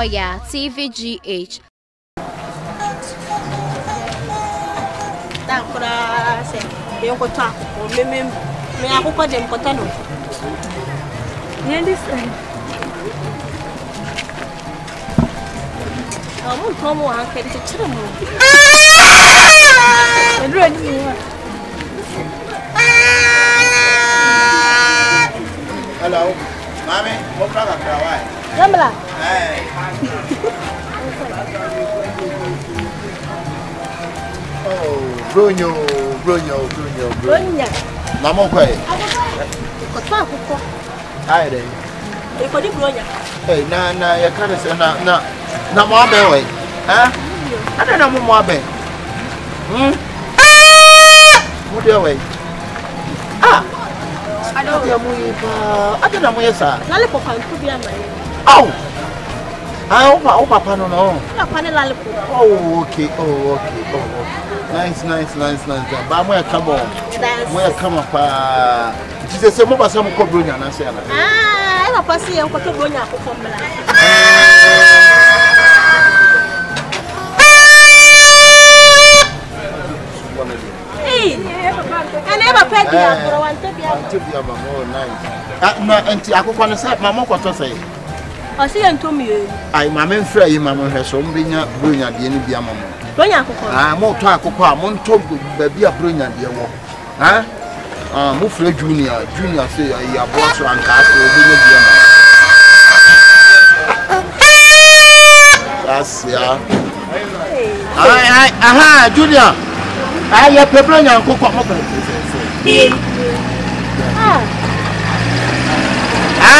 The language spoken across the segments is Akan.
Oyaa TVGH. Hello, mommy. What's wrong with your wife? Gamla. Hey. Oh, Bruno. Mama, why? Hi there. Hey, na, you can't say na more way. Huh? I don't know more way. What do you way? I don't know where, sir. Oh! Oh, Papa, no. Oh, okay. Nice. But where come on? Where come up? She says, some of us have called Brunia. I have a passy and what to bring up from I never paid for one to be a nice. And I could say, Mamma, what to say? I see and to me. I, Mamma, Frey, Mamma has some Brunia, the end of the Mamma. I'm more talk of Monto, baby, a Brunia, dear walk. Huh? Mufre Junior say, your boss and castle, that's yeah. Aha, Junior. I have people in your cook. I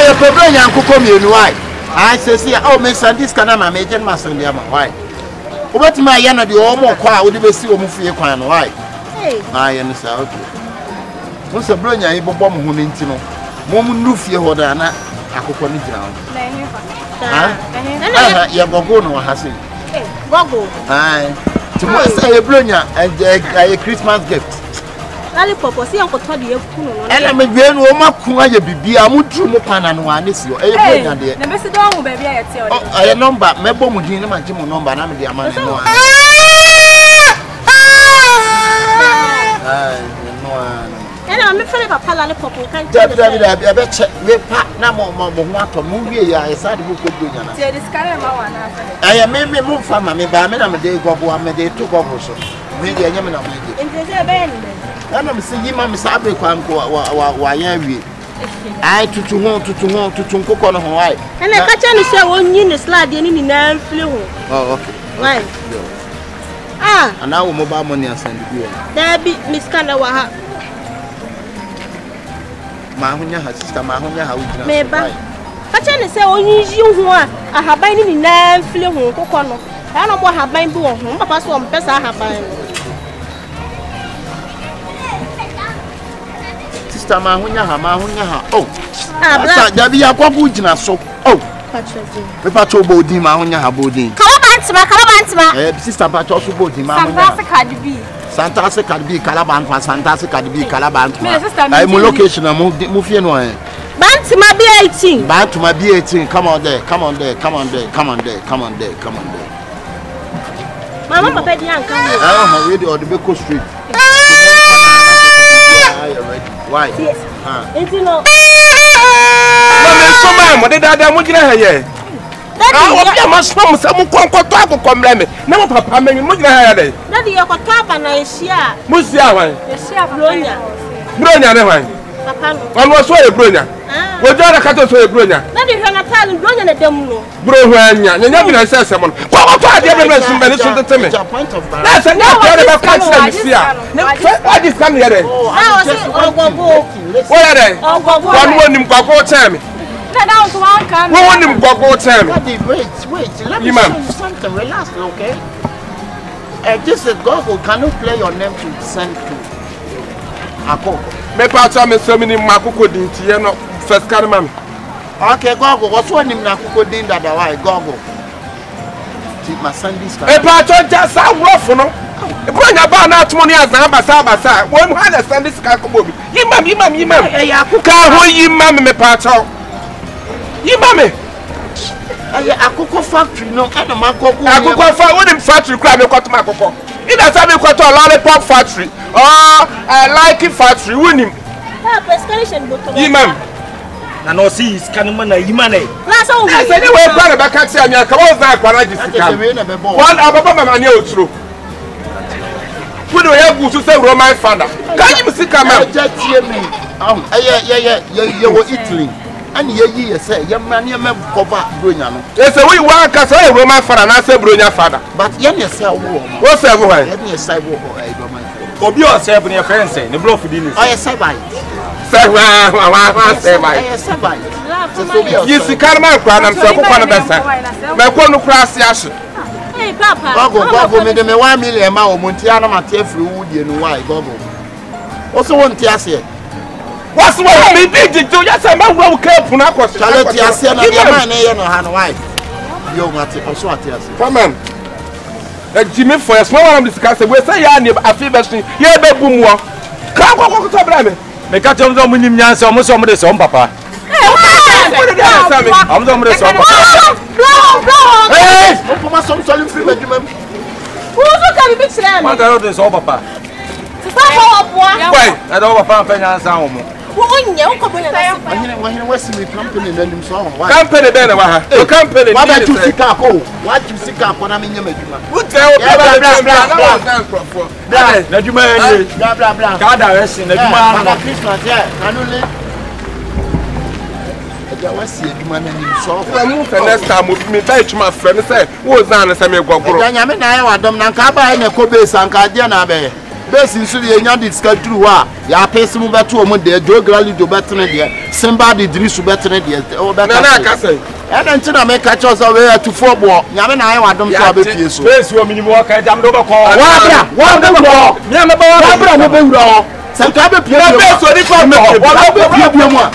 have people in your cook. Why? I say, oh, Miss Sandis can I make it master? Why? What my yana the almost quiet would be see a movie. Why? I understand. What's a brilliant able bomb who intino? Mom Nufia Hodana, I could put it down. You go no Hassan. Go. Aye. Tomorrow say a brilliant a Christmas gift. Lollipop, see Uncle Toddy. And I'm a grand woman who I be a mutual pan and one is your a dear. The message on baby. I number, my bomb with Jim and Jim number, and I'm the amount of one. And I'm afraid of a lollipop. I bet we pack no more movie. I said, who could do that? I am maybe move from me, but I'm a day go, I'm a day to go. Maybe I am not making. I'm saying, Mamma Sabi, why I to cook on Hawaii. And I catch any show on you, slide in the flew. Oh, okay. Right. And now mobile money and send you. There be Miss Kanawa. Mahunya has sister Mahunya, how we may buy. Catch any say, only you who are. I have been in the flew. I don't want to have been born. Papa, some best I have been. Sister Mahunya, oh, Dabia Quabujina, so, oh, Papato Bodi, Mahunya Habodi. Calabantima, Sister Patos Bodi, Santa Cadibi, Calaban, Santa Cadibi, Calaban. I'm a location, I'm moving away. Bantima be 18. Bantima be 18. Come on there. Mamma, Betty, and come. I don't know the Beko Street. Why? Yes. It's no. So, ma'am, what did I do? What did I hear? I must come some come let me. No, Papa, I'm going to have it. That you got top and I share. Musia, Bronya. Papa, one was so a Bronya. What did I cut off a Bronya? That is an Italian Bronya at them. Bronya, and never I said someone. What are the other medicine to me? That's another country. What is coming here? What are they? One woman go tell me. One woman go tell me. Wait, let me tell you something. Relax, okay? This is Google. Can you play your name to send to Akoko? Me pacha me so many Makuko dinti ye no first carry mama. Okay, Google. What's one name Makuko din that why Google? Keep my Sundays. Me pacha just a rough no. Bring about that money as Abasa. One understand this Kakubobi. Imam. Hey, Akuka, who Imam me pacha. Imam. Akoko factory no ana makoko. Akoko fa woni factory kra me kwato makoko. Ida say me kwato lollipop factory or like factory woni. Prescription bottle. Imam. Na no see is kanuma na yimane. Na so we. Say we kwa ba ka say anya ka won say akwara jisika. One ababa mama anya oturo. We do have to say Roman father. Can you see camera? Just hear me. You were Italy. And ye say, young man, you may cover Brunia. Yes, we want to say Roman father, and I say Brunia father. But yes, what's everywhere? Let me say, Roman. Obi yourself in your friends say, the blow for dinner. I say by. You see, Carman, I'm so one of them. My one who cross the ashes. Hey, Papa. Gogo, made me 1 million ma o Montiana Matthew Wood and why Gogo. Also, one Tiasia. What's what me big to? Yes, I'm a well careful. Charlotte Tiasia, and her wife. Yo, Matty, or so Tiasia. Come on. Jimmy, for a small one discussing, we say, I feel best. Here, baby, come on, come on. Make a jump on him, yes, almost some of this on Papa. I'm the one hey, open some solid free bedroom. Who's going to be slam? What are those over Papa? Wait, I don't want to sound. When was the company and them so company then the company what you see what you see when I'm in your bedroom. Who tell blah blah blah. God arresting the Christmas, yeah. Next time we touch my friend say, what's that? Say me go grow. Nyame na ya wadom na nka ba na ko base anka dia na be. Base nsu de nya discuss through a ya pese mu beto o mu de geography do betene de. Simba de Idris betene de. O beta. Na ka say. E na nti na me ka cho so we atufo bo. Nyame na ya wadom so abepie so. Base wo minimum ka jam do be ko. Wa bra. Me me ba wa bra no be wura o. Se nka be pie. Base wo ni ko me. Wa be pie mu a.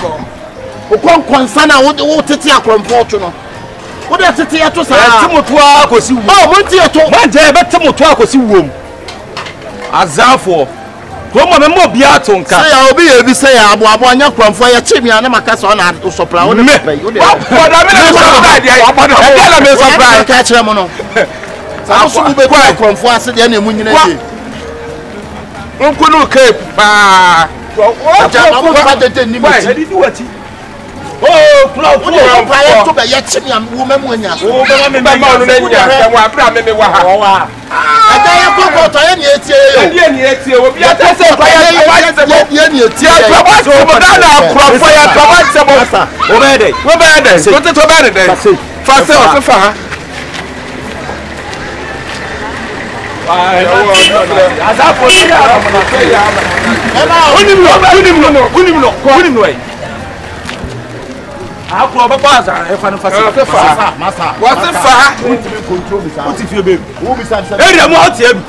Ukon konsana wo tete akromfo to no wo de tete ya to sa timoto akosi wo oh mo tie to ma je be timoto akosi wo azafo ko mo me mo bia to nka say ya obi ye bi say ya abo anya kromfo ya chimia na makasa na sopra wo de pay wo de boda me na surprise e dey na me surprise ka kire mo no sa so be ko kromfo ase de na emu nyina ye nkunu cape pa wo ja na mo fa de ni mo ti oh, cloud to be yet woman when you oh, me no nya wa bra me wa ha wa ada ya koko to ye ni etie obi ata se kwa ye ni etie ya kwa so mo da na crop for ya kwa se mo obede so te to bede fa se o fa ha azafo ni ya unimlo akro ba pass e fa no fa masa what fa control me what if you baby who be say area mo ati em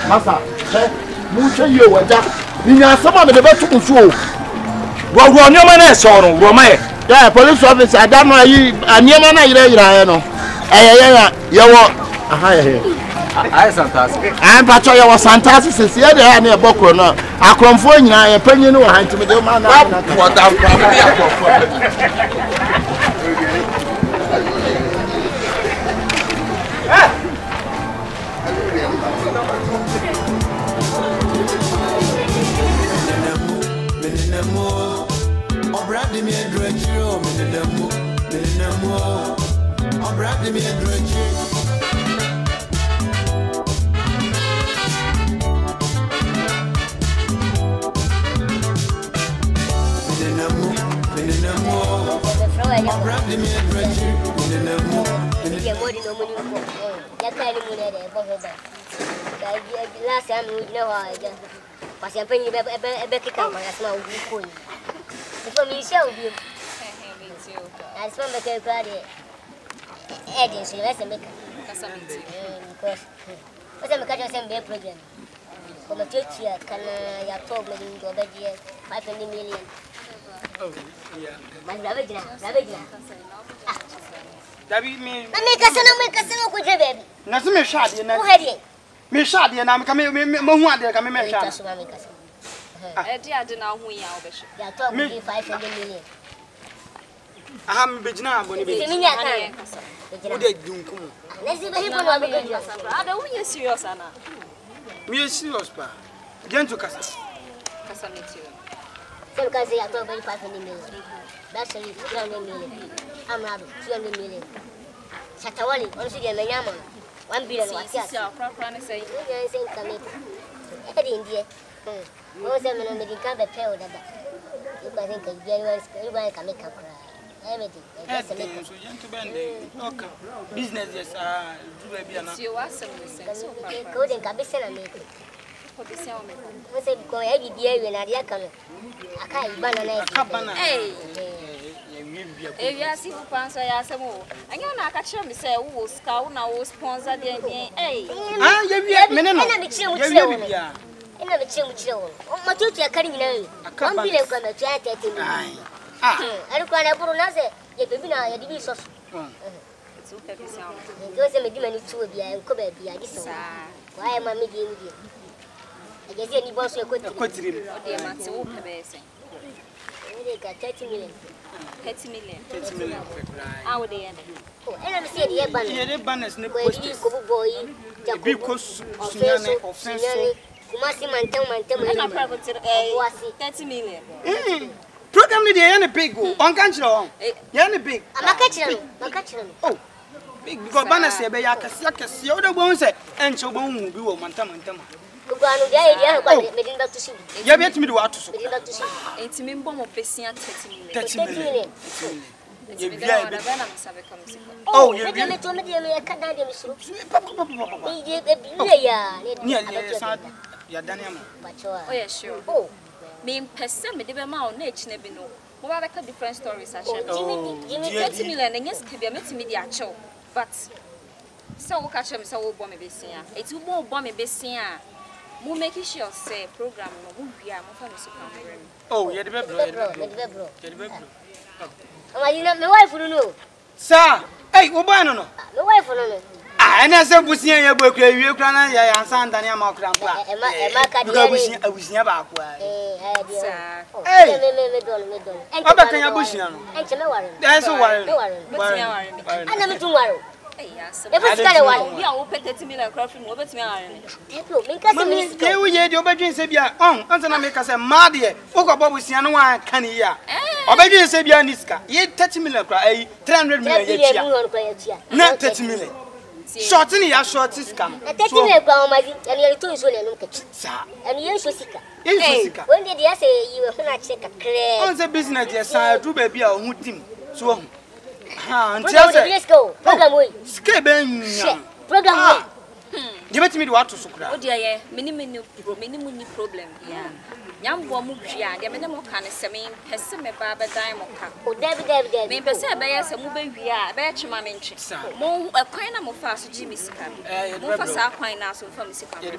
masa mu che ye waja ni nya sama me de betu nso wo nyoma na so no wo ma yeah police officer adam ayi anyema na yira no ye wo aha ye ai fantastic am pacho ye wo fantastic sisi ye de ya na e bokro no akromfo nyina ye panyi no ha ntime de ma na what am from ya akromfo last time we know I just was a penny back come as well. Before me, show you. I spent the cake party. Eddie, so let's make because what's a catch a program. For the church here, can you talk with you over here 500 million? Oh, yeah. My Ravagina. Dabi me. I make a son of a baby. Nothing me shot, you know. Who had it? Me shot, and I'm coming, Mohuan, coming, me shot. I didn't know who you are. They are talking 500 million. Aha me begina aboni be. Timi nya kan. Wo de dunkum. Na si be hipo no be go. Ada wo ye serious ana. Me serious pa. Gentle kasa. Kasa me too. Some can say I don't very 500 million. That's 300 million. I'm not 200 million. Chatawali, once again, my yama. 1 billion. What's your proper say? You're saying, come in. India. Most of them may come the pair of that. You can think of everybody can make a cry. Everything. So gentle bend. Okay. Business is do be enough. You are some so go then can be sent and make it. What's it go every year when I come? I can't banana. Hey. If you are seeing Pansa, I ask them all. And you're not catching me say, who scout now sponsor the hey. Ah, you have men. I never change. Oh, my teacher carrying you. I can't be able to chat at him. I don't want to put another. You can be now a division. It's okay. It was a medimany to be a cover be a disorder. Why am I meeting with you? I guess any boss you could quit him. They must open the 30 million. 30 million. 30 million. How would they end? Oh, and I'm saying the banners, no boy, because offensive. Kumasi mantam 30 million. Program the any big go. On can't you? Any big. I'm catching. Oh, big because banners say be yakas. You other bones say and so bone will be mantam. Kugano dia medin back to see. You bet me do what to. Medin back to see. It's me bomb of pesia 30 million. 30 million. Oh, you get me to me a Canadian soup. Oh, yeah, sure. Oh, me person, me the amount nature never know. What are the different stories? I share 30 million and yes, can be a media show. But so catch them so bomb a besia. It's more bomb a besia. We'll make sure say program we are more famous. Oh, you're the bro. You know, my wife will know. Sir, hey, Obano. My wife will know. And as a bussy, you book you can answer Daniel Macron. I was never up. Hey, I'm back in your bush. That's a worry. And I'm tomorrow. Yes, we are open 30 million crop from over to me. You obey Sabia on, until I make us a mad year. Okabusiano, one can hear. Obey Sabia Niska, yet 30 million cry, 300 million. Not 30 million. Shortly, I short is come. 30 million, and you're too soon and look at you. And you're so sick. When did you say you were not check a clear on the business? Yes, I do baby or team. So, let's go. Program Skeben program. Give me what to Sukra. Oh, dear, minimum problem. Yeah. Young woman, the minimum can semi, has some barber dime or cup. Oh, David, maybe say by us a movie, we are bet you, mammy. More a kind of fast Jimmy Scam. Move us our pine now, so from Mississippi.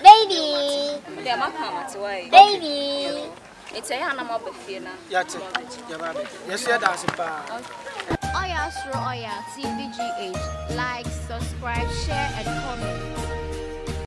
Baby, they're my comments away. Baby, it's a animal before now. Yes, that's a bar. Oyaa through Oyaa TVGH. Like, subscribe, share, and comment.